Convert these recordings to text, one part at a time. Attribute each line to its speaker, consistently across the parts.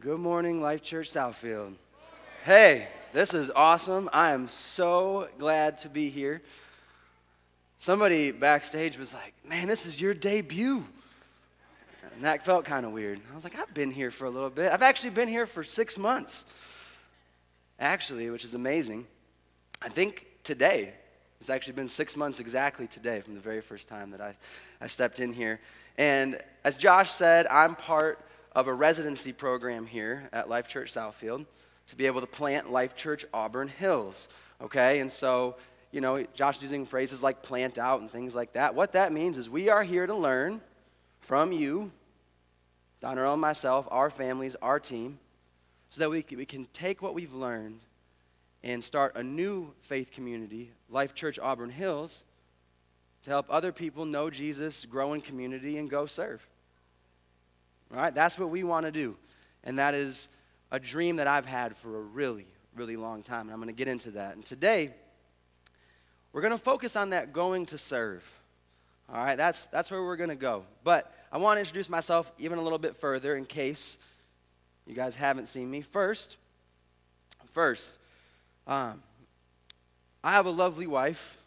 Speaker 1: Good morning, Life Church Southfield. Hey, this is awesome. I am so glad to be here. Somebody backstage was like, man, this is your debut. And that felt kind of weird. I was like, I've been here for a little bit. I've actually been here for 6 months, actually, which is amazing. I think today, it's actually been 6 months exactly today from the very first time that I stepped in here. And as Josh said, I'm part of a residency program here at Life Church Southfield to be able to plant Life Church Auburn Hills, okay? And so, you know, Josh is using phrases like plant out and things like that. What that means is we are here to learn from you, Don Earl and myself, our families, our team, so that we can take what we've learned and start a new faith community, Life Church Auburn Hills, to help other people know Jesus, grow in community, and go serve. All right, that's what we want to do. And that is a dream that I've had for a really, really long time. And I'm going to get into that. And today, we're going to focus on that going to serve. All right, that's where we're going to go. But I want to introduce myself even a little bit further in case you guys haven't seen me. First, I have a lovely wife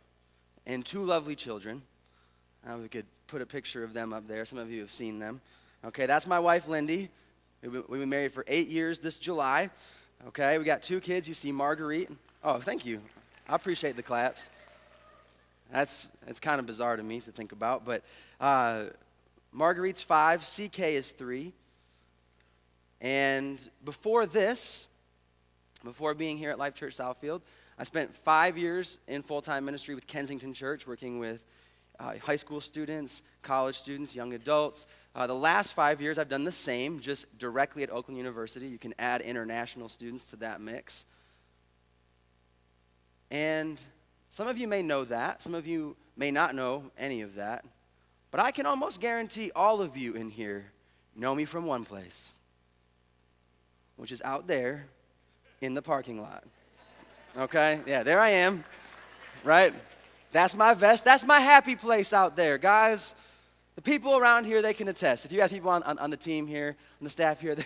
Speaker 1: and 2 lovely children. We could put a picture of them up there. Some of you have seen them. Okay, that's my wife, Lindy. We've been married for 8 years this July. Okay, we got 2 kids. You see Marguerite. Oh, thank you. I appreciate the claps. It's kind of bizarre to me to think about, but Marguerite's 5, CK is 3. And before being here at Life Church Southfield, I spent 5 years in full-time ministry with Kensington Church, working with high school students, college students, young adults. The last 5 years I've done the same, just directly at Oakland University. You can add international students to that mix. And some of you may know that. Some of you may not know any of that. But I can almost guarantee all of you in here know me from one place, which is out there in the parking lot. Okay? Yeah, there I am, right? That's my vest. That's my happy place out there. Guys, the people around here, they can attest. If you have people on the team here, on the staff here,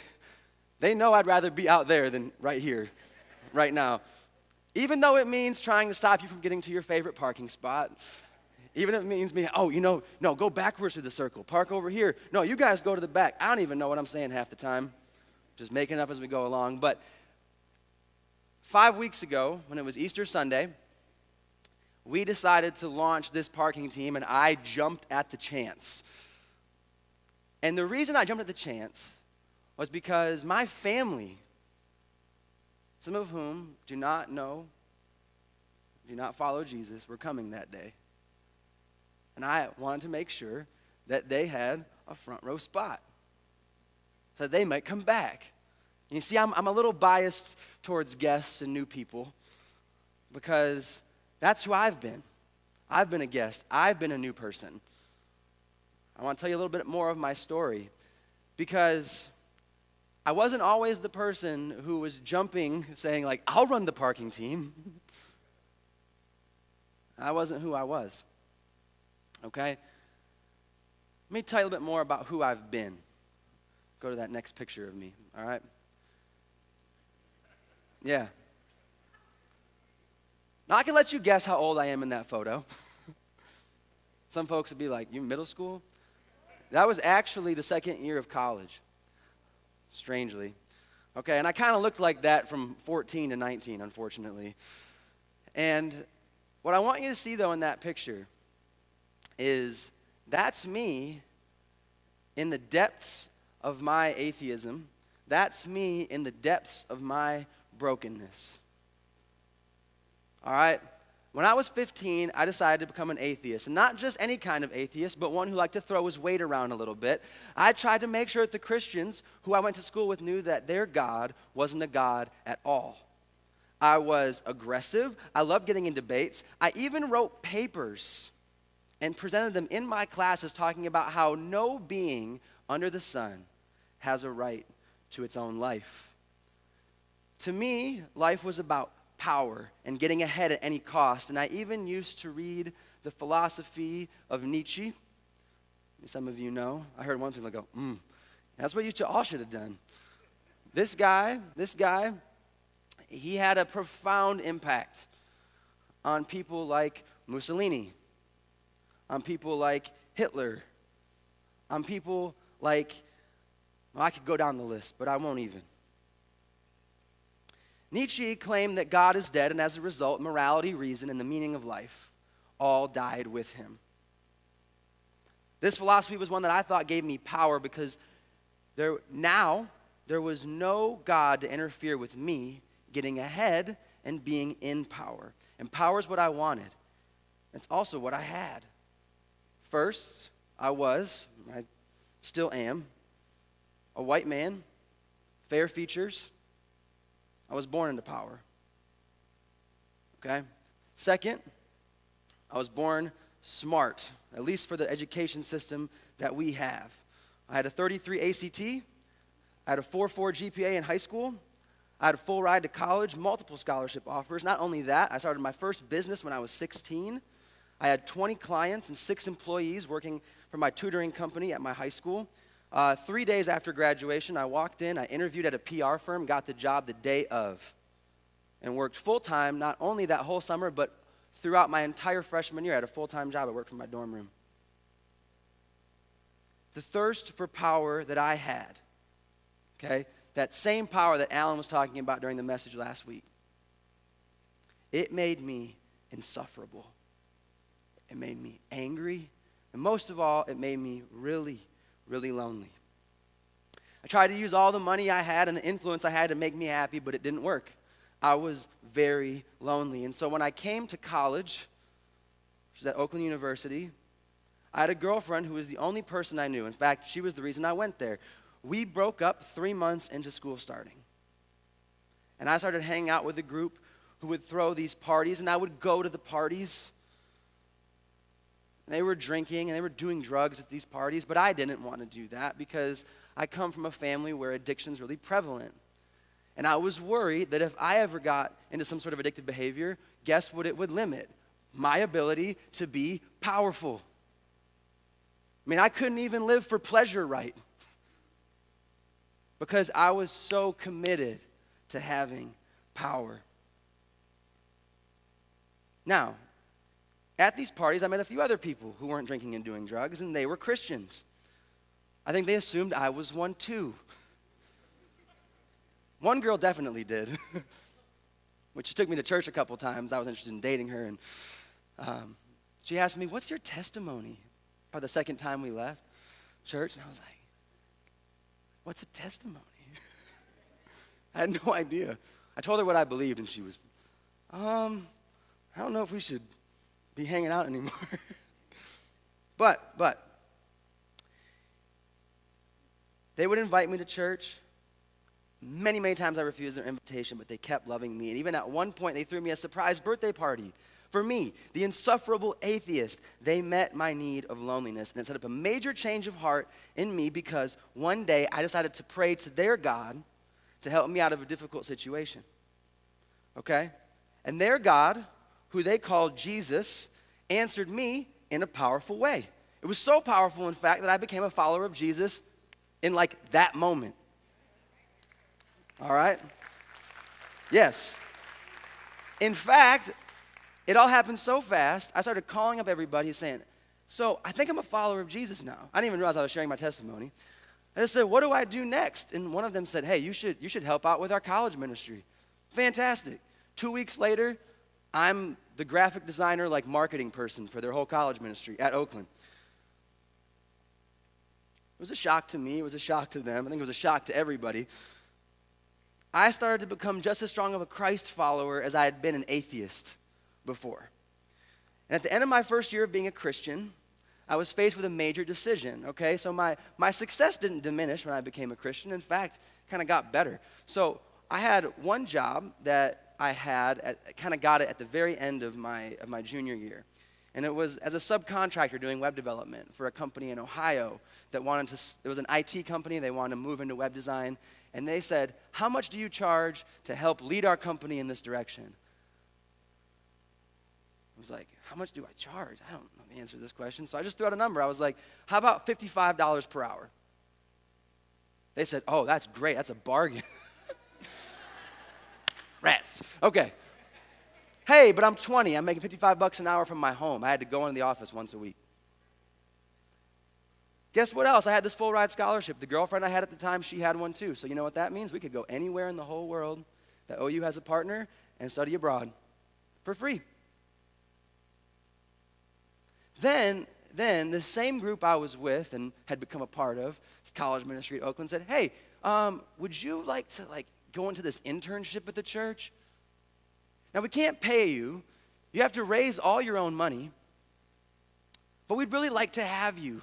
Speaker 1: they know I'd rather be out there than right here, right now. Even though it means trying to stop you from getting to your favorite parking spot. Even if it means me, no, go backwards through the circle. Park over here. No, you guys go to the back. I don't even know what I'm saying half the time. Just making it up as we go along. But 5 weeks ago, when it was Easter Sunday, we decided to launch this parking team, and I jumped at the chance. And the reason I jumped at the chance was because my family, some of whom do not follow Jesus, were coming that day. And I wanted to make sure that they had a front row spot so that they might come back. And you see, I'm a little biased towards guests and new people because that's who I've been. I've been a guest. I've been a new person. I want to tell you a little bit more of my story because I wasn't always the person who was jumping, saying like, I'll run the parking team. I wasn't who I was, okay? Let me tell you a little bit more about who I've been. Go to that next picture of me, all right? Yeah. Now, I can let you guess how old I am in that photo. Some folks would be like, you middle school? That was actually the second year of college, strangely. Okay, and I kind of looked like that from 14 to 19, unfortunately. And what I want you to see, though, in that picture is that's me in the depths of my atheism. That's me in the depths of my brokenness. All right? When I was 15, I decided to become an atheist. And not just any kind of atheist, but one who liked to throw his weight around a little bit. I tried to make sure that the Christians who I went to school with knew that their God wasn't a God at all. I was aggressive. I loved getting in debates. I even wrote papers and presented them in my classes talking about how no being under the sun has a right to its own life. To me, life was about power and getting ahead at any cost. And I even used to read the philosophy of Nietzsche. Some of you know. I heard one thing like, that's what you all should have done. This guy, he had a profound impact on people like Mussolini, on people like Hitler, on people like, well, I could go down the list, but I won't even. Nietzsche claimed that God is dead, and as a result, morality, reason, and the meaning of life all died with him. This philosophy was one that I thought gave me power because there was no God to interfere with me getting ahead and being in power. And power is what I wanted. It's also what I had. First, I still am, a white man, fair features. I was born into power. Okay? Second, I was born smart, at least for the education system that we have. I had a 33 ACT. I had a 4.4 GPA in high school. I had a full ride to college, multiple scholarship offers. Not only that, I started my first business when I was 16. I had 20 clients and 6 employees working for my tutoring company at my high school. 3 days after graduation, I walked in, I interviewed at a PR firm, got the job the day of, and worked full-time, not only that whole summer, but throughout my entire freshman year. I had a full-time job. I worked from my dorm room. The thirst for power that I had, okay, that same power that Alan was talking about during the message last week, it made me insufferable. It made me angry. And most of all, it made me really, really lonely. I tried to use all the money I had and the influence I had to make me happy, but it didn't work. I was very lonely. And so when I came to college, which was at Oakland University, I had a girlfriend who was the only person I knew. In fact, she was the reason I went there. We broke up 3 months into school starting. And I started hanging out with a group who would throw these parties, and I would go to the parties. And they were drinking, and they were doing drugs at these parties, but I didn't want to do that because I come from a family where addiction's really prevalent. And I was worried that if I ever got into some sort of addictive behavior, guess what it would limit? My ability to be powerful. I mean, I couldn't even live for pleasure right because I was so committed to having power. Now, at these parties, I met a few other people who weren't drinking and doing drugs, and they were Christians. I think they assumed I was one too. One girl definitely did, which she took me to church a couple times. I was interested in dating her, and she asked me, "What's your testimony?" By the second time we left church, and I was like, "What's a testimony?" I had no idea. I told her what I believed, and she was, I don't know if we should be hanging out anymore. But they would invite me to church. Many, many times I refused their invitation, but they kept loving me. And even at one point, they threw me a surprise birthday party. For me, the insufferable atheist, they met my need of loneliness. And it set up a major change of heart in me because one day I decided to pray to their God to help me out of a difficult situation. Okay? And their God, who they called Jesus, answered me in a powerful way. It was so powerful, in fact, that I became a follower of Jesus in like that moment. All right? Yes. In fact, it all happened so fast, I started calling up everybody saying, "So I think I'm a follower of Jesus now." I didn't even realize I was sharing my testimony. I just said, "What do I do next?" And one of them said, "Hey, you should help out with our college ministry." Fantastic. 2 weeks later, I'm the graphic designer, like marketing person for their whole college ministry at Oakland. It was a shock to me. It was a shock to them. I think it was a shock to everybody. I started to become just as strong of a Christ follower as I had been an atheist before. And at the end of my first year of being a Christian, I was faced with a major decision, okay? So my success didn't diminish when I became a Christian. In fact, it kind of got better. So I had one job that I kind of got it at the very end of my junior year. And it was as a subcontractor doing web development for a company in Ohio that it was an IT company. They wanted to move into web design. And they said, "How much do you charge to help lead our company in this direction?" I was like, "How much do I charge? I don't know the answer to this question." So I just threw out a number. I was like, "How about $55 per hour?" They said, oh, that's great. That's a bargain. Rats. Okay. Hey, but I'm 20. I'm making $55 an hour from my home. I had to go into the office once a week. Guess what else? I had this full ride scholarship. The girlfriend I had at the time, she had one too. So you know what that means? We could go anywhere in the whole world that OU has a partner and study abroad for free. Then the same group I was with and had become a part of, this college ministry at Oakland, said, hey, would you like to go into this internship at the church? Now, we can't pay you. You have to raise all your own money. But we'd really like to have you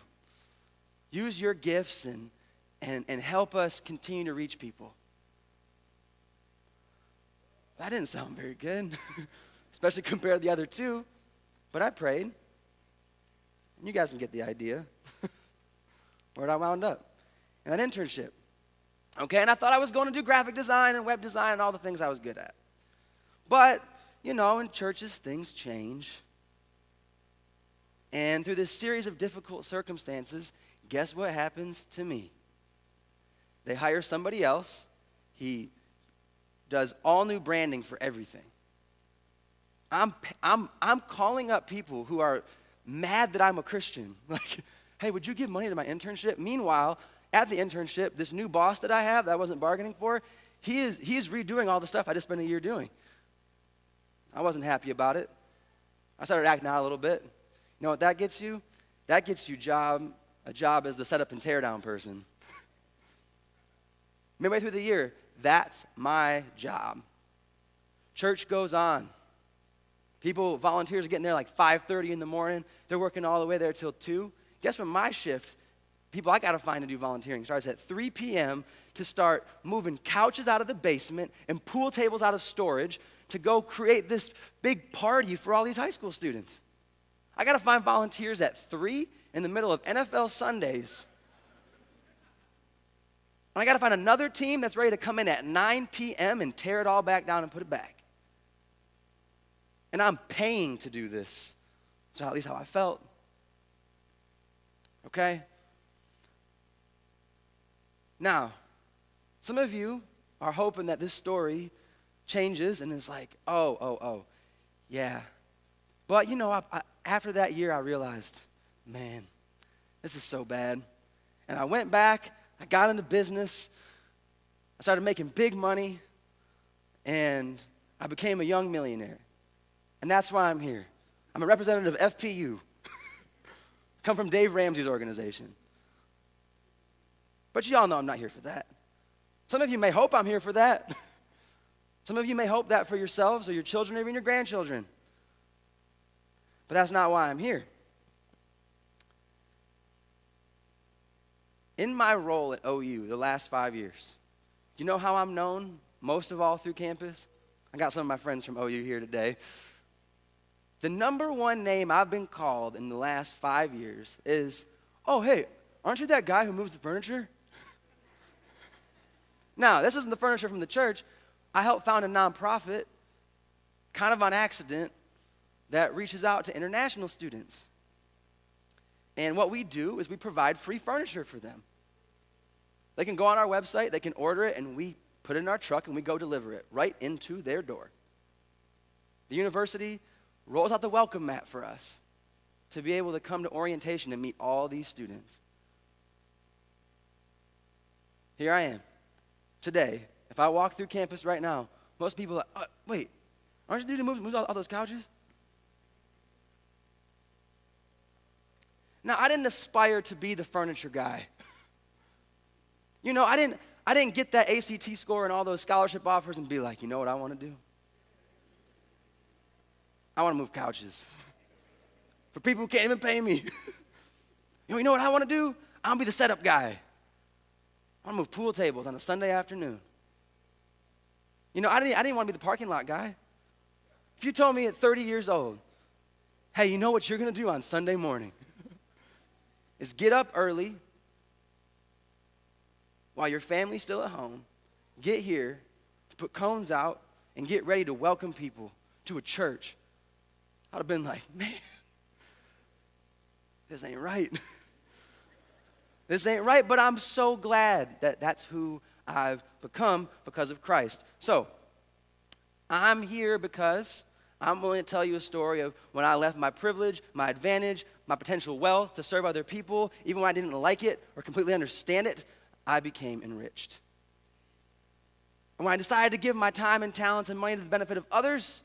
Speaker 1: use your gifts and help us continue to reach people. That didn't sound very good, especially compared to the other two. But I prayed. And you guys can get the idea. Where'd I wound up? In that internship. Okay, and I thought I was going to do graphic design and web design and all the things I was good at. But, you know, in churches, things change. And through this series of difficult circumstances, guess what happens to me? They hire somebody else. He does all new branding for everything. I'm calling up people who are mad that I'm a Christian. Like, hey, would you give money to my internship? Meanwhile, at the internship, this new boss that I have that I wasn't bargaining for, he is redoing all the stuff I just spent a year doing. I wasn't happy about it. I started acting out a little bit. You know what that gets you? That gets you a job as the setup and tear down person. Midway through the year, that's my job. Church goes on. Volunteers are getting there like 5:30 in the morning. They're working all the way there till 2. Guess what my shift, people I got to find to do volunteering, starts at 3 p.m. to start moving couches out of the basement and pool tables out of storage to go create this big party for all these high school students. I got to find volunteers at 3 in the middle of NFL Sundays. And I got to find another team that's ready to come in at 9 p.m. and tear it all back down and put it back. And I'm paying to do this. That's at least how I felt. Okay? Now, some of you are hoping that this story changes and is like, oh, yeah. But, you know, after that year, I realized, man, this is so bad. And I went back, I got into business, I started making big money, and I became a young millionaire. And that's why I'm here. I'm a representative of FPU. Come from Dave Ramsey's organization. But you all know I'm not here for that. Some of you may hope I'm here for that. Some of you may hope that for yourselves or your children or even your grandchildren. But that's not why I'm here. In my role at OU the last 5 years, do you know how I'm known most of all through campus? I got some of my friends from OU here today. The number one name I've been called in the last 5 years is, oh, hey, aren't you that guy who moves the furniture? Now, this isn't the furniture from the church. I helped found a nonprofit, kind of on accident, that reaches out to international students. And what we do is we provide free furniture for them. They can go on our website, they can order it, and we put it in our truck and we go deliver it right into their door. The university rolls out the welcome mat for us to be able to come to orientation and meet all these students. Here I am, today. If I walk through campus right now, most people are like, wait, aren't you the dude who moves all those couches? Now, I didn't aspire to be the furniture guy. You know, I didn't get that ACT score and all those scholarship offers and be like, you know what I want to do? I want to move couches for people who can't even pay me. You know what I want to do? I want to be the setup guy. I want to move pool tables on a Sunday afternoon. You know, I didn't want to be the parking lot guy. If you told me at 30 years old, hey, you know what you're going to do on Sunday morning? Is get up early while your family's still at home, get here, put cones out, and get ready to welcome people to a church. I'd have been like, man, this ain't right. This ain't right, but I'm so glad that that's who I've become because of Christ. So, I'm here because I'm willing to tell you a story of when I left my privilege, my advantage, my potential wealth to serve other people. Even when I didn't like it or completely understand it, I became enriched. And when I decided to give my time and talents and money to the benefit of others,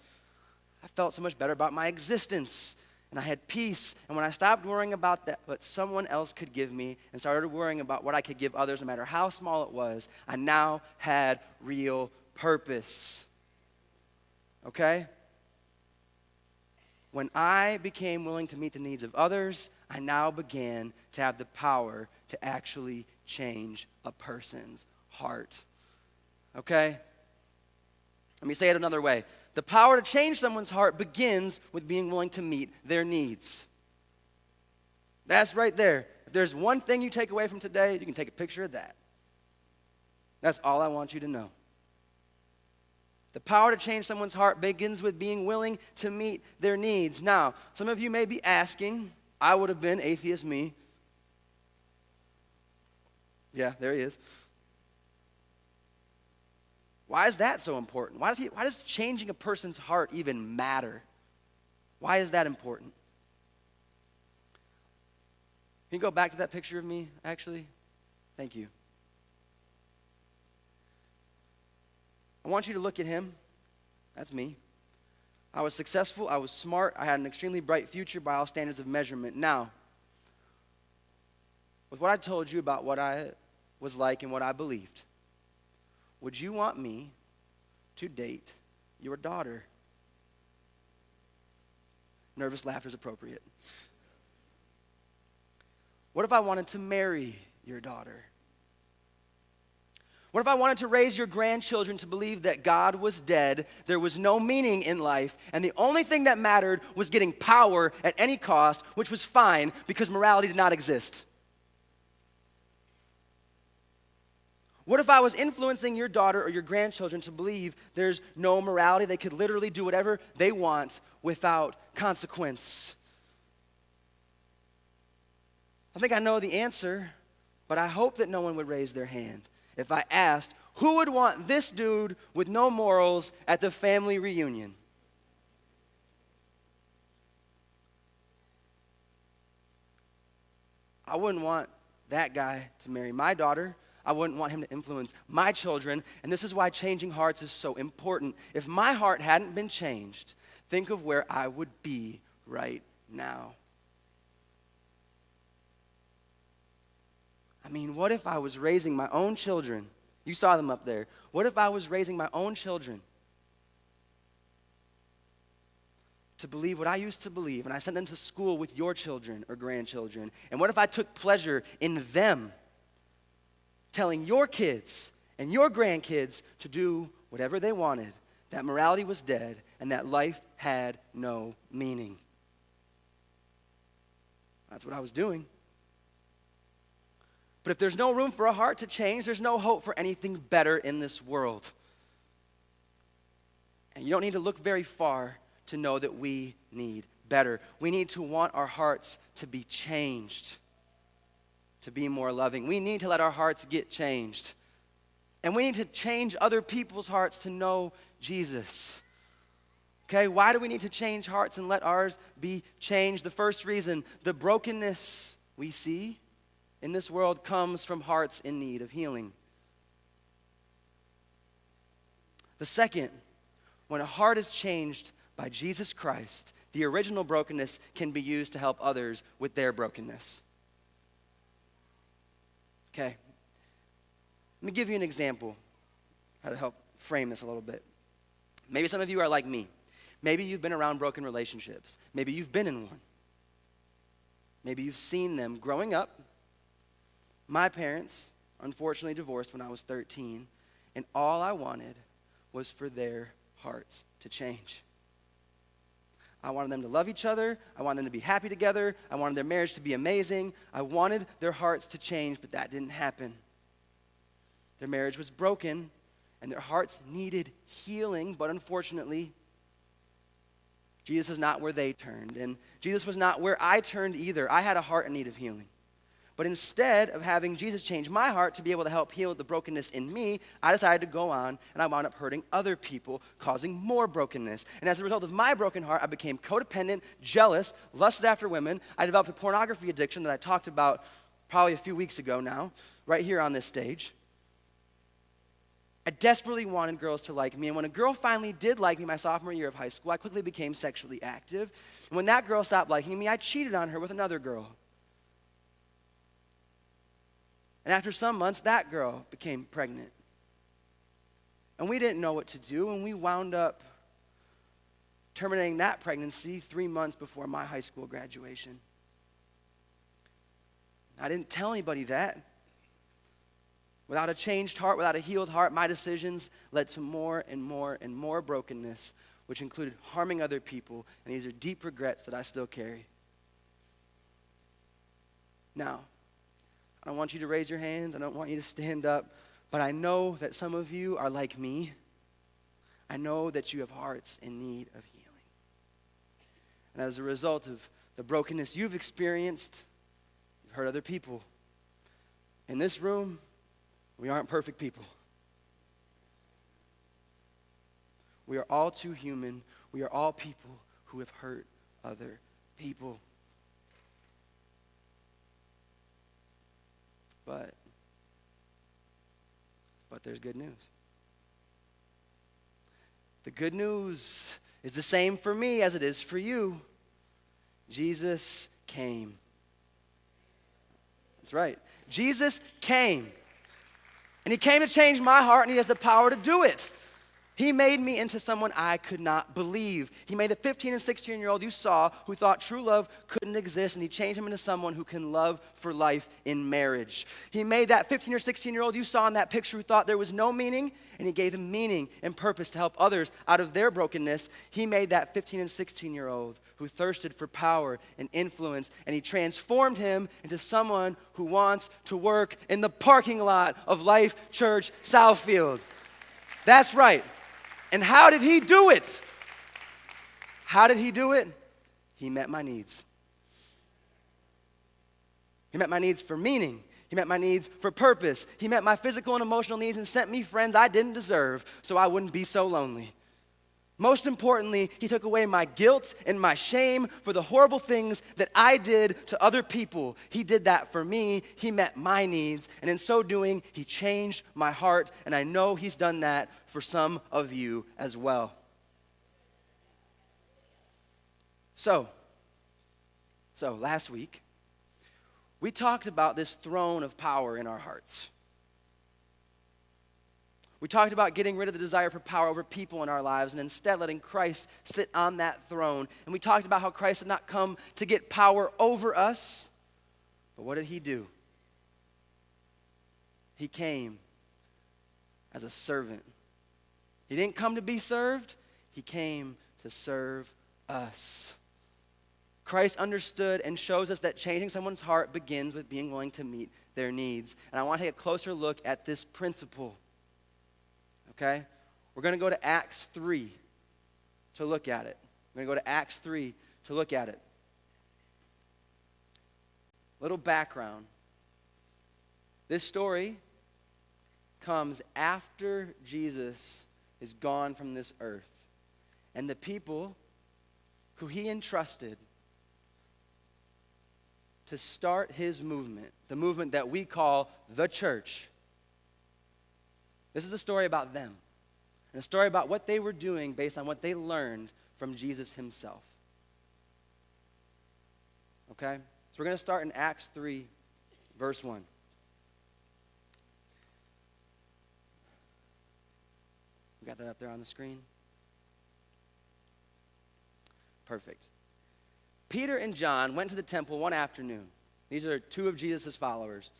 Speaker 1: I felt so much better about my existence. And I had peace. And when I stopped worrying about that, what someone else could give me, and started worrying about what I could give others, no matter how small it was, I now had real purpose. Okay? When I became willing to meet the needs of others, I now began to have the power to actually change a person's heart. Okay? Let me say it another way. The power to change someone's heart begins with being willing to meet their needs. That's right there. If there's one thing you take away from today, you can take a picture of that. That's all I want you to know. The power to change someone's heart begins with being willing to meet their needs. Now, some of you may be asking, I would have been atheist me. Yeah, there he is. Why is that so important? Why does changing a person's heart even matter? Why is that important? Can you go back to that picture of me, actually? Thank you. I want you to look at him. That's me. I was successful. I was smart. I had an extremely bright future by all standards of measurement. Now, with what I told you about what I was like and what I believed, would you want me to date your daughter? Nervous laughter is appropriate. What if I wanted to marry your daughter? What if I wanted to raise your grandchildren to believe that God was dead, there was no meaning in life, and the only thing that mattered was getting power at any cost, which was fine because morality did not exist? What if I was influencing your daughter or your grandchildren to believe there's no morality, they could literally do whatever they want without consequence? I think I know the answer, but I hope that no one would raise their hand if I asked, who would want this dude with no morals at the family reunion? I wouldn't want that guy to marry my daughter. I wouldn't want him to influence my children. And this is why changing hearts is so important. If my heart hadn't been changed, think of where I would be right now. I mean, what if I was raising my own children? You saw them up there. What if I was raising my own children to believe what I used to believe, and I sent them to school with your children or grandchildren? And what if I took pleasure in them telling your kids and your grandkids to do whatever they wanted, that morality was dead, and that life had no meaning? That's what I was doing. But if there's no room for a heart to change, there's no hope for anything better in this world. And you don't need to look very far to know that we need better. We need to want our hearts to be changed, to be more loving. We need to let our hearts get changed. And we need to change other people's hearts to know Jesus. Okay, why do we need to change hearts and let ours be changed? The first reason, the brokenness we see in this world comes from hearts in need of healing. The second, when a heart is changed by Jesus Christ, the original brokenness can be used to help others with their brokenness. Okay, let me give you an example, how to help frame this a little bit. Maybe some of you are like me. Maybe you've been around broken relationships. Maybe you've been in one. Maybe you've seen them growing up. My parents, unfortunately, divorced when I was 13, and all I wanted was for their hearts to change. I wanted them to love each other. I wanted them to be happy together. I wanted their marriage to be amazing. I wanted their hearts to change, but that didn't happen. Their marriage was broken, and their hearts needed healing, but unfortunately, Jesus is not where they turned, and Jesus was not where I turned either. I had a heart in need of healing. But instead of having Jesus change my heart to be able to help heal the brokenness in me, I decided to go on and I wound up hurting other people, causing more brokenness. And as a result of my broken heart, I became codependent, jealous, lusted after women. I developed a pornography addiction that I talked about probably a few weeks ago now, right here on this stage. I desperately wanted girls to like me, and when a girl finally did like me my sophomore year of high school, I quickly became sexually active. And when that girl stopped liking me, I cheated on her with another girl. And after some months, that girl became pregnant. And we didn't know what to do, and we wound up terminating that pregnancy 3 months before my high school graduation. I didn't tell anybody that. Without a changed heart, without a healed heart, my decisions led to more and more and more brokenness, which included harming other people, and these are deep regrets that I still carry. Now, I don't want you to raise your hands. I don't want you to stand up. But I know that some of you are like me. I know that you have hearts in need of healing. And as a result of the brokenness you've experienced, you've hurt other people. In this room, we aren't perfect people. We are all too human. We are all people who have hurt other people. But there's good news. The good news is the same for me as it is for you. Jesus came. That's right. Jesus came. And he came to change my heart, and he has the power to do it. He made me into someone I could not believe. He made the 15 and 16-year-old you saw who thought true love couldn't exist, and he changed him into someone who can love for life in marriage. He made that 15 or 16-year-old you saw in that picture who thought there was no meaning, and he gave him meaning and purpose to help others out of their brokenness. He made that 15 and 16-year-old who thirsted for power and influence, and he transformed him into someone who wants to work in the parking lot of Life Church Southfield. That's right. And how did he do it? How did he do it? He met my needs. He met my needs for meaning. He met my needs for purpose. He met my physical and emotional needs and sent me friends I didn't deserve so I wouldn't be so lonely. Most importantly, he took away my guilt and my shame for the horrible things that I did to other people. He did that for me. He met my needs, and in so doing, he changed my heart, and I know he's done that for some of you as well. So last week, we talked about this throne of power in our hearts. We talked about getting rid of the desire for power over people in our lives and instead letting Christ sit on that throne. And we talked about how Christ did not come to get power over us, but what did he do? He came as a servant. He didn't come to be served. He came to serve us. Christ understood and shows us that changing someone's heart begins with being willing to meet their needs. And I want to take a closer look at this principle. Okay? We're going to go to Acts 3 to look at it. We're going to go to Acts 3 to look at it. Little background. This story comes after Jesus is gone from this earth. And the people who he entrusted to start his movement, the movement that we call the church. This is a story about them, and a story about what they were doing based on what they learned from Jesus himself. Okay? So we're going to start in Acts 3, verse 1. We got that up there on the screen? Perfect. Peter and John went to the temple one afternoon. These are two of Jesus' followers.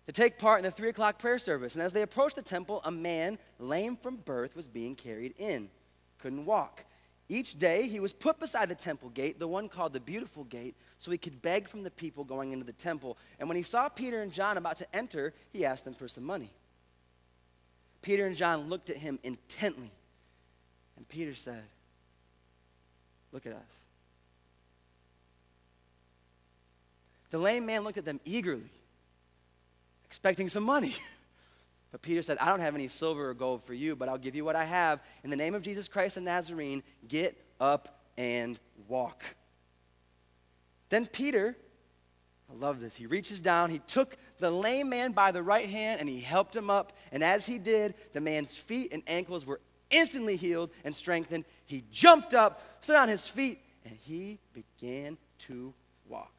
Speaker 1: To take part in the 3 o'clock prayer service. And as they approached the temple, a man lame from birth was being carried in. Couldn't walk. Each day he was put beside the temple gate, the one called the Beautiful Gate, so he could beg from the people going into the temple. And when he saw Peter and John about to enter, he asked them for some money. Peter and John looked at him intently. And Peter said, "Look at us." The lame man looked at them eagerly, expecting some money. But Peter said, I don't have any silver or gold for you, but I'll give you what I have. In the name of Jesus Christ the Nazarene, get up and walk. Then Peter, I love this, he reaches down, he took the lame man by the right hand, and he helped him up. And as he did, the man's feet and ankles were instantly healed and strengthened. He jumped up, stood on his feet, and he began to walk.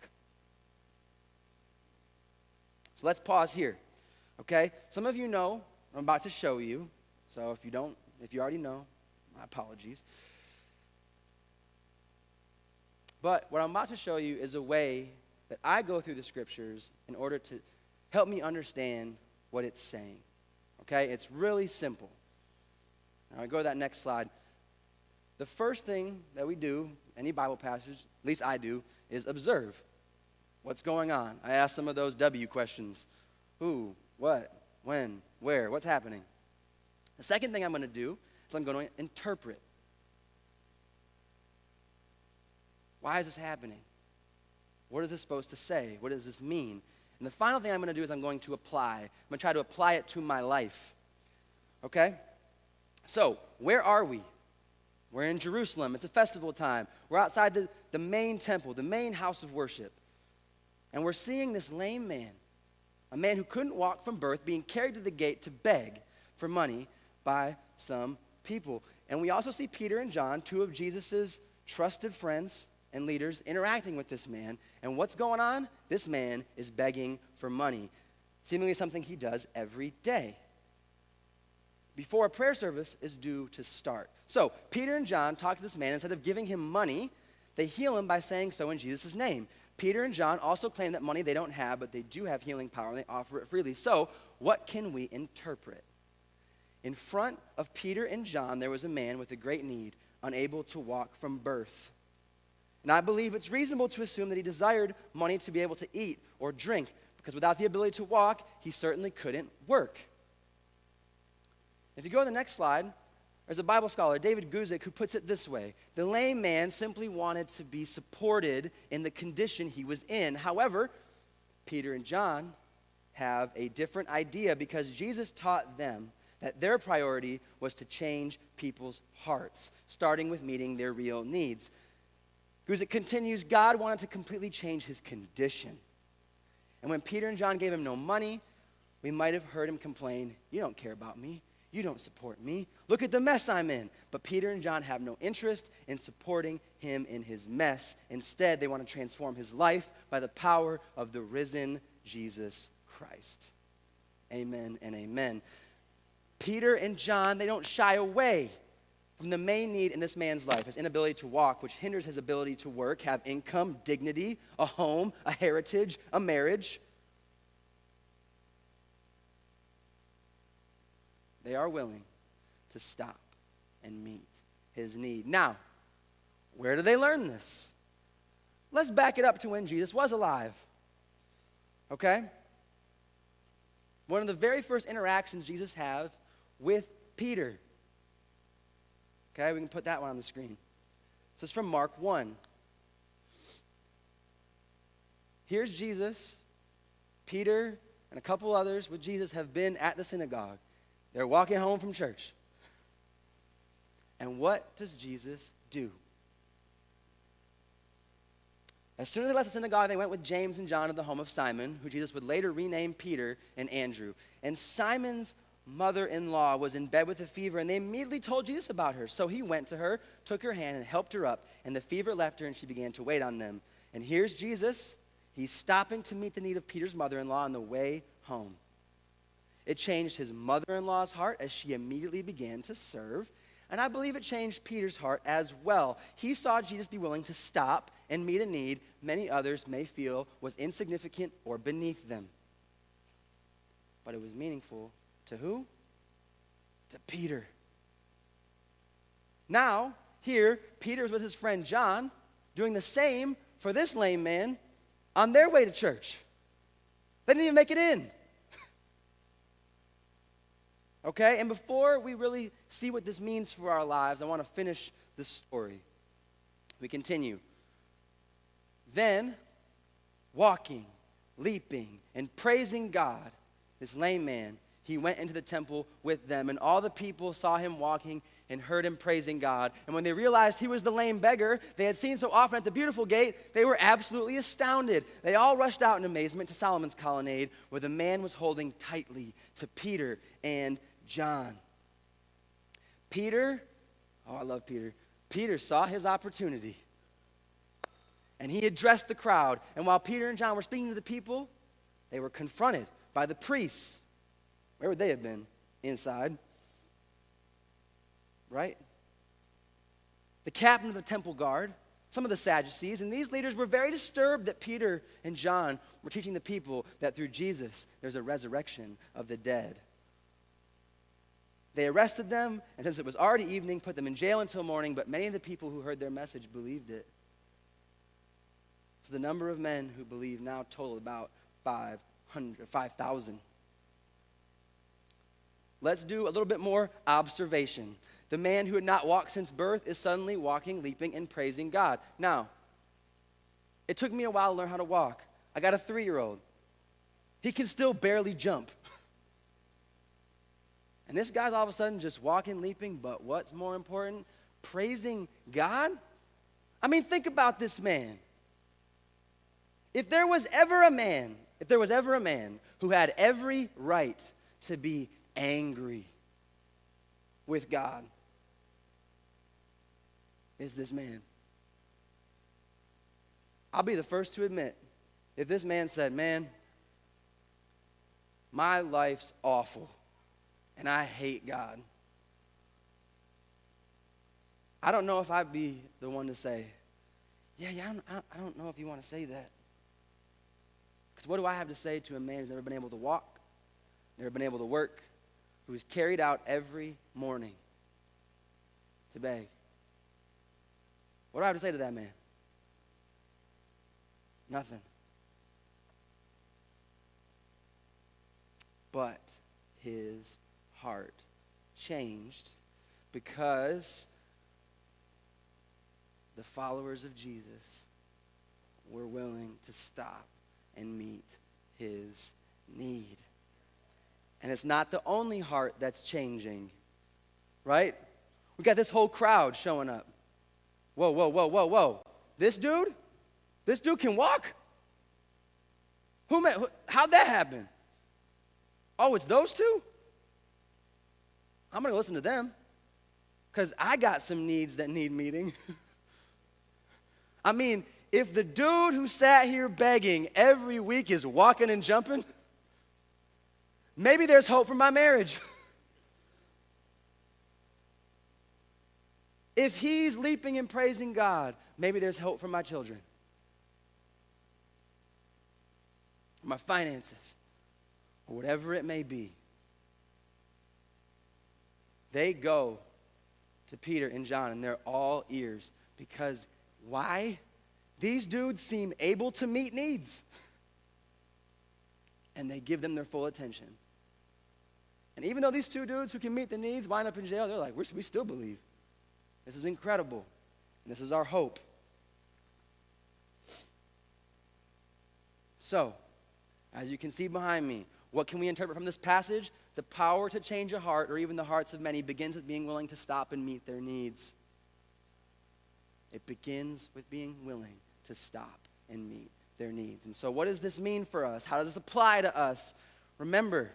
Speaker 1: So let's pause here, okay? Some of you know what I'm about to show you. So if you already know, my apologies. But what I'm about to show you is a way that I go through the scriptures in order to help me understand what it's saying, okay? It's really simple. Now, I go to that next slide. The first thing that we do, any Bible passage, at least I do, is observe. What's going on? I ask some of those W questions. Who, what, when, where, what's happening? The second thing I'm going to do is I'm going to interpret. Why is this happening? What is this supposed to say? What does this mean? And the final thing I'm going to do is I'm going to apply. I'm going to try to apply it to my life. Okay? So, where are we? We're in Jerusalem. It's a festival time. We're outside the main temple, the main house of worship. And we're seeing this lame man, a man who couldn't walk from birth, being carried to the gate to beg for money by some people. And we also see Peter and John, two of Jesus' trusted friends and leaders, interacting with this man. And what's going on? This man is begging for money, seemingly something he does every day before a prayer service is due to start. So Peter and John talk to this man. Instead of giving him money, they heal him by saying so in Jesus' name. Peter and John also claim that money they don't have, but they do have healing power, and they offer it freely. So what can we interpret? In front of Peter and John, there was a man with a great need, unable to walk from birth. And I believe it's reasonable to assume that he desired money to be able to eat or drink, because without the ability to walk, he certainly couldn't work. If you go to the next slide, there's a Bible scholar, David Guzik, who puts it this way. The lame man simply wanted to be supported in the condition he was in. However, Peter and John have a different idea because Jesus taught them that their priority was to change people's hearts, starting with meeting their real needs. Guzik continues, God wanted to completely change his condition. And when Peter and John gave him no money, we might have heard him complain, you don't care about me. You don't support me. Look at the mess I'm in. But Peter and John have no interest in supporting him in his mess. Instead, they want to transform his life by the power of the risen Jesus Christ. Amen and amen. Peter and John, they don't shy away from the main need in this man's life, his inability to walk, which hinders his ability to work, have income, dignity, a home, a heritage, a marriage. They are willing to stop and meet his need. Now, where do they learn this? Let's back it up to when Jesus was alive. Okay? One of the very first interactions Jesus has with Peter. Okay, we can put that one on the screen. This is from Mark 1. Here's Jesus. Peter and a couple others with Jesus have been at the synagogue. They're walking home from church. And what does Jesus do? As soon as they left the synagogue, they went with James and John to the home of Simon, who Jesus would later rename Peter and Andrew. And Simon's mother-in-law was in bed with a fever, and they immediately told Jesus about her. So he went to her, took her hand, and helped her up. And the fever left her, and she began to wait on them. And here's Jesus. He's stopping to meet the need of Peter's mother-in-law on the way home. It changed his mother-in-law's heart as she immediately began to serve. And I believe it changed Peter's heart as well. He saw Jesus be willing to stop and meet a need many others may feel was insignificant or beneath them. But it was meaningful to who? To Peter. Now, here, Peter's with his friend John, doing the same for this lame man on their way to church. They didn't even make it in. Okay, and before we really see what this means for our lives, I want to finish this story. We continue. Then, walking, leaping, and praising God, this lame man, he went into the temple with them, and all the people saw him walking and heard him praising God. And when they realized he was the lame beggar they had seen so often at the beautiful gate, they were absolutely astounded. They all rushed out in amazement to Solomon's colonnade, where the man was holding tightly to Peter and John. Peter, oh, I love Peter. Peter saw his opportunity, and he addressed the crowd. And while Peter and John were speaking to the people, they were confronted by the priests. Where would they have been? Inside. Right? The captain of the temple guard, some of the Sadducees, and these leaders were very disturbed that Peter and John were teaching the people that through Jesus there's a resurrection of the dead. They arrested them, and since it was already evening, put them in jail until morning, but many of the people who heard their message believed it. So the number of men who believed now totaled about 5,000. Let's do a little bit more observation. The man who had not walked since birth is suddenly walking, leaping, and praising God. Now, it took me a while to learn how to walk. I got a 3-year-old. He can still barely jump. And this guy's all of a sudden just walking, leaping, but what's more important? Praising God? I mean, think about this man. If there was ever a man who had every right to be angry with God, is this man. I'll be the first to admit, if this man said, man, my life's awful and I hate God, I don't know if I'd be the one to say, yeah, I don't know if you want to say that. Because what do I have to say to a man who's never been able to walk, never been able to work, who's carried out every morning to beg? What do I have to say to that man? Nothing. But his heart changed because the followers of Jesus were willing to stop and meet his need. And it's not the only heart that's changing, right? We got this whole crowd showing up. Whoa. This dude can walk? How'd that happen? Oh, it's those two? I'm going to listen to them because I got some needs that need meeting. I mean, if the dude who sat here begging every week is walking and jumping, maybe there's hope for my marriage. If he's leaping and praising God, maybe there's hope for my children, my finances, or whatever it may be. They go to Peter and John, and they're all ears. Because why? These dudes seem able to meet needs. And they give them their full attention. And even though these two dudes who can meet the needs wind up in jail, they're like, we still believe. This is incredible. And this is our hope. So, as you can see behind me, what can we interpret from this passage? The power to change a heart, or even the hearts of many, begins with being willing to stop and meet their needs. It begins with being willing to stop and meet their needs. And so what does this mean for us? How does this apply to us? Remember,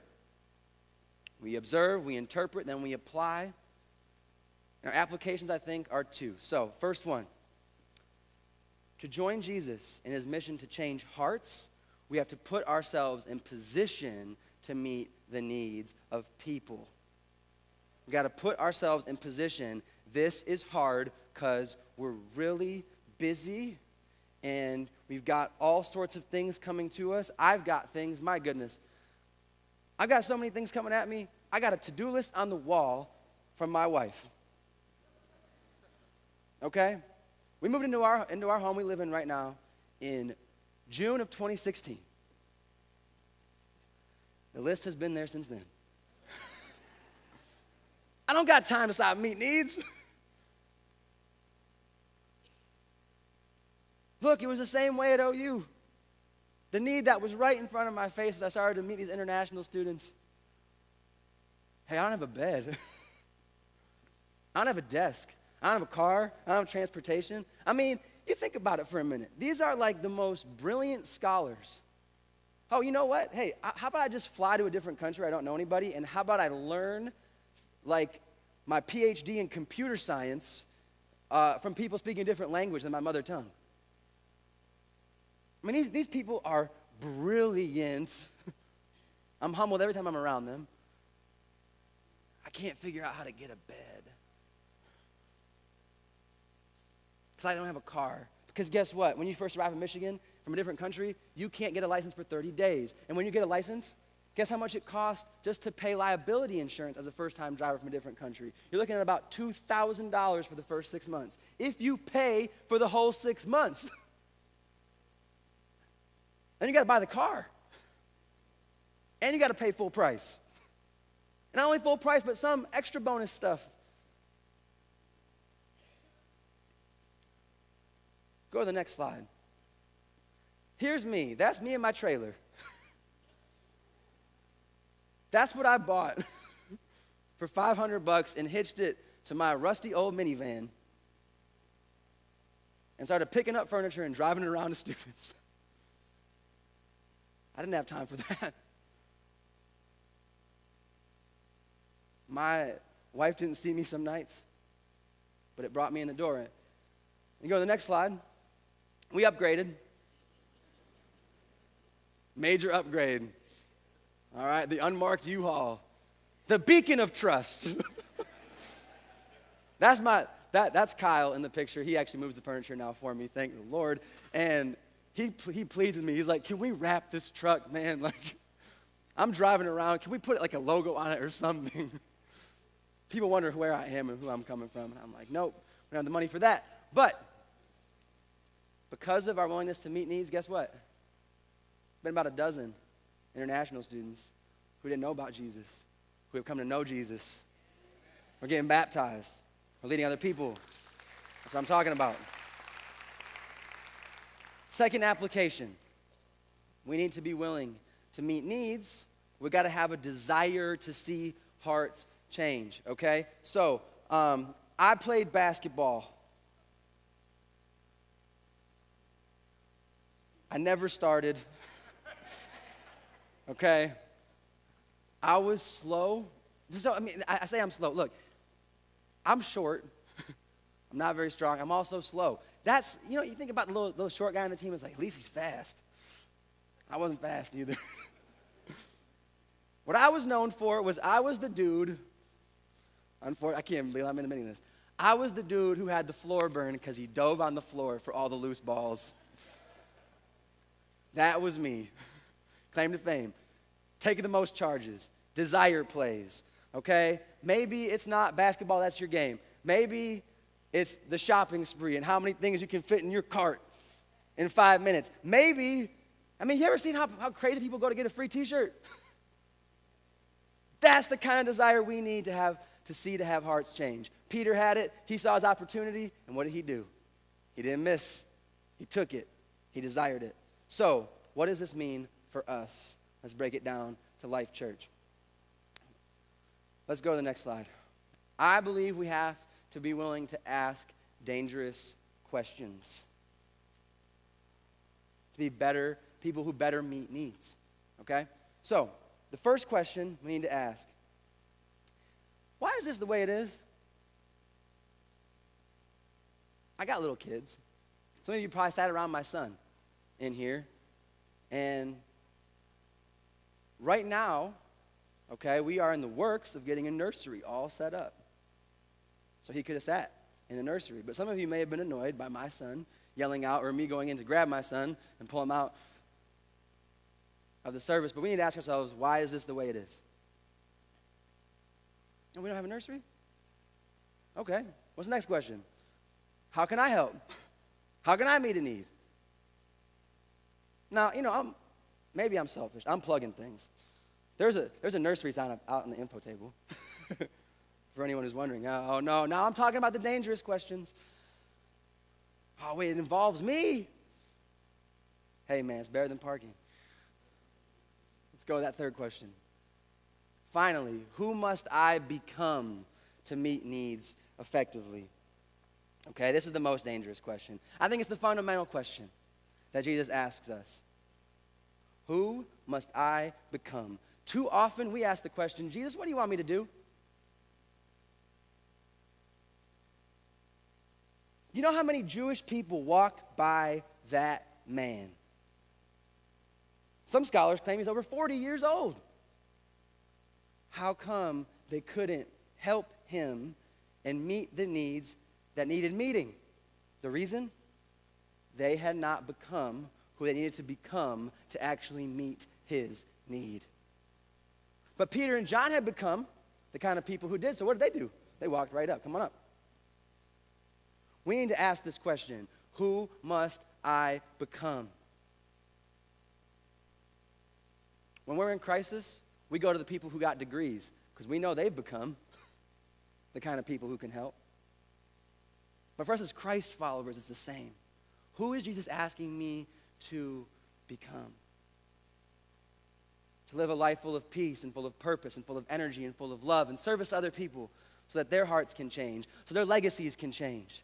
Speaker 1: we observe, we interpret, then we apply. Our applications, I think, are 2. So, first one, to join Jesus in his mission to change hearts, we have to put ourselves in position to meet the needs of people. We've got to put ourselves in position. This is hard because we're really busy and we've got all sorts of things coming to us. I've got things, my goodness. I've got so many things coming at me. I got a to-do list on the wall from my wife. Okay? We moved into our home we live in right now in June of 2016. The list has been there since then. I don't got time to stop and meet needs. Look, it was the same way at OU. The need that was right in front of my face as I started to meet these international students. Hey, I don't have a bed. I don't have a desk. I don't have a car. I don't have transportation. I mean, you think about it for a minute. These are like the most brilliant scholars. Oh, you know what? Hey, how about I just fly to a different country where I don't know anybody, and how about I learn like my PhD in computer science from people speaking a different language than my mother tongue? I mean, these people are brilliant. I'm humbled every time I'm around them. I can't figure out how to get a bed. Because I don't have a car. Because guess what? When you first arrive in Michigan from a different country, you can't get a license for 30 days. And when you get a license, guess how much it costs just to pay liability insurance as a first-time driver from a different country? You're looking at about $2,000 for the first 6 months. If you pay for the whole 6 months, then you got to buy the car. And you got to pay full price. And not only full price, but some extra bonus stuff. Go to the next slide. Here's me. That's me in my trailer. That's what I bought for $500 and hitched it to my rusty old minivan and started picking up furniture and driving it around to students. I didn't have time for that. My wife didn't see me some nights, but it brought me in the door. You go to the next slide. We upgraded. Major upgrade. All right, the unmarked U-Haul. The beacon of trust. That's Kyle in the picture. He actually moves the furniture now for me, thank the Lord. And he pleads with me. He's like, can we wrap this truck, man? Like, I'm driving around. Can we put like a logo on it or something? People wonder where I am and who I'm coming from. And I'm like, nope, we don't have the money for that. But because of our willingness to meet needs, guess what? Been about a dozen international students who didn't know about Jesus, who have come to know Jesus. We're getting baptized. We're leading other people. That's what I'm talking about. Second application. We need to be willing to meet needs. We've got to have a desire to see hearts change, okay? So, I played basketball. I never started. Okay? I was slow. So, I say I'm slow. Look, I'm short. I'm not very strong. I'm also slow. That's, you think about the little short guy on the team, it's like, at least he's fast. I wasn't fast either. What I was known for was I was the dude, I can't believe I'm admitting this. I was the dude who had the floor burn because he dove on the floor for all the loose balls. That was me. Claim to fame. Taking the most charges. Desire plays. Okay? Maybe it's not basketball, that's your game. Maybe it's the shopping spree and how many things you can fit in your cart in 5 minutes. Maybe, you ever seen how crazy people go to get a free t-shirt? That's the kind of desire we need to have to have hearts change. Peter had it. He saw his opportunity, and what did he do? He didn't miss. He took it. He desired it. So, what does this mean for us? Let's break it down to Life Church. Let's go to the next slide. I believe we have to be willing to ask dangerous questions. To be better, people who better meet needs. Okay? So, the first question we need to ask, why is this the way it is? I got little kids. Some of you probably sat around my son in here. And right now, okay, we are in the works of getting a nursery all set up. So he could have sat in a nursery. But some of you may have been annoyed by my son yelling out or me going in to grab my son and pull him out of the service. But we need to ask ourselves, why is this the way it is? And we don't have a nursery? Okay. What's the next question? How can I help? How can I meet a need? Now, maybe I'm selfish. I'm plugging things. There's a nursery sign out on the info table. For anyone who's wondering. Oh, no, now I'm talking about the dangerous questions. Oh, wait, it involves me. Hey, man, it's better than parking. Let's go with that third question. Finally, who must I become to meet needs effectively? Okay, this is the most dangerous question. I think it's the fundamental question that Jesus asks us. Who must I become? Too often we ask the question, Jesus, what do you want me to do? You know how many Jewish people walked by that man? Some scholars claim he's over 40 years old. How come they couldn't help him and meet the needs that needed meeting? The reason? They had not become who they needed to become to actually meet his need. But Peter and John had become the kind of people who did. So what did they do? They walked right up. Come on up. We need to ask this question. Who must I become? When we're in crisis, we go to the people who got degrees because we know they've become the kind of people who can help. But for us as Christ followers, it's the same. Who is Jesus asking me to become? To live a life full of peace and full of purpose and full of energy and full of love and service to other people so that their hearts can change, so their legacies can change.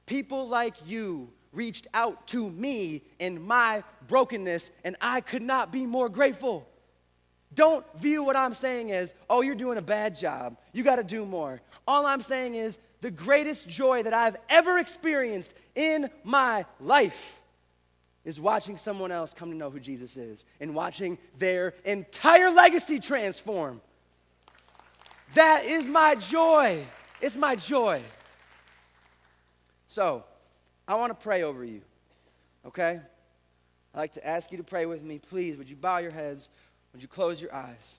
Speaker 1: People like you reached out to me in my brokenness, and I could not be more grateful. Don't view what I'm saying as, oh, you're doing a bad job. You got to do more. All I'm saying is the greatest joy that I've ever experienced in my life is watching someone else come to know who Jesus is and watching their entire legacy transform. That is my joy. It's my joy. So, I want to pray over you, okay? I'd like to ask you to pray with me. Please, would you bow your heads? Would you close your eyes?